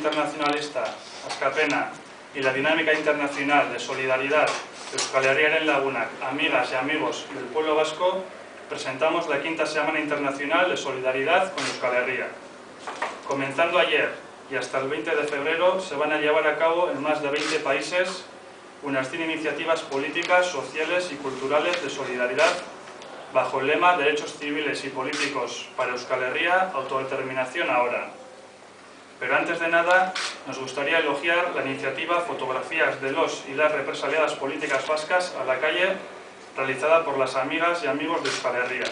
internacionalista Askapena y la dinámica internacional de solidaridad de Euskal Herriaren Lagunak, amigas y amigos del pueblo vasco, presentamos la 5ª Semana Internacional de Solidaridad con Euskal Herria. Comenzando ayer y hasta el 20 de febrero se van a llevar a cabo en más de 20 países unas 100 iniciativas políticas, sociales y culturales de solidaridad bajo el lema Derechos civiles y políticos para Euskal Herria, autodeterminación ahora. Pero antes de nada, nos gustaría elogiar la iniciativa Fotografías de los y las represaliadas políticas vascas a la calle, realizada por las amigas y amigos de Euskal Herria,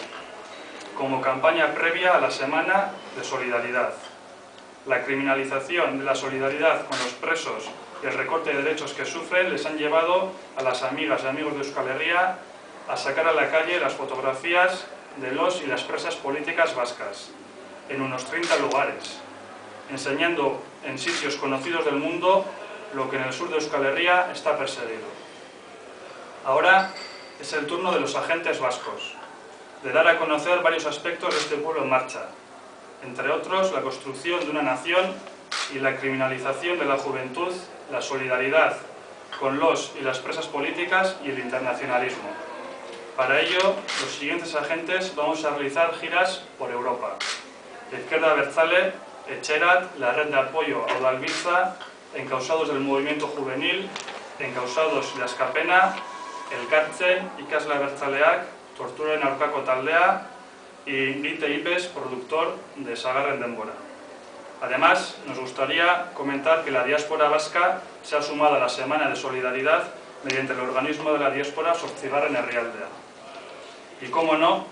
como campaña previa a la Semana de Solidaridad. La criminalización de la solidaridad con los presos y el recorte de derechos que sufren les han llevado a las amigas y amigos de Euskal Herria a sacar a la calle las fotografías de los y las presas políticas vascas, en unos 30 lugares, enseñando en sitios conocidos del mundo lo que en el sur de Euskal Herria está perseguido. Ahora es el turno de los agentes vascos, de dar a conocer varios aspectos de este pueblo en marcha, entre otros la construcción de una nación y la criminalización de la juventud, la solidaridad con los y las presas políticas y el internacionalismo. Para ello, los siguientes agentes vamos a realizar giras por Europa: la Izquierda Abertzale, Etxerat, la Red de Apoyo a Udalbiltza, Encausados del Movimiento Juvenil, Encausados de Askapena, Elkartzen, Ikasle Abertzaleak, Torturen Aurkako Taldea y Gite Ipes, productor de Sagarren Denbora. Además, nos gustaría comentar que la diáspora vasca se ha sumado a la Semana de Solidaridad mediante el organismo de la diáspora Zortzigarren Herrialdea. Y cómo no,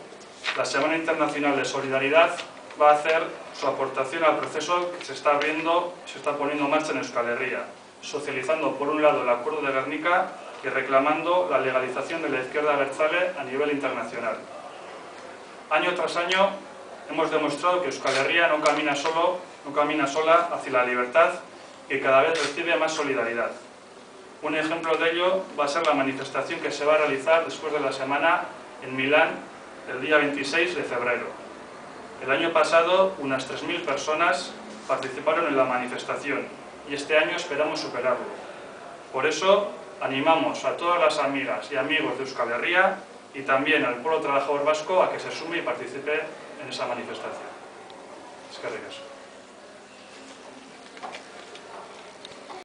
la Semana Internacional de Solidaridad va a hacer su aportación al proceso que se está poniendo en marcha en Euskal Herria, socializando por un lado el Acuerdo de Gernika y reclamando la legalización de la Izquierda Abertzale a nivel internacional. Año tras año hemos demostrado que Euskal Herria no camina sola hacia la libertad, que cada vez recibe más solidaridad. Un ejemplo de ello va a ser la manifestación que se va a realizar después de la semana en Milán el día 26 de febrero. El año pasado unas 3.000 personas participaron en la manifestación y este año esperamos superarlo. Por eso animamos a todas las amigas y amigos de Euskal Herria y también al pueblo trabajador vasco a que se sume y participe en esa manifestación. Eskerrik asko.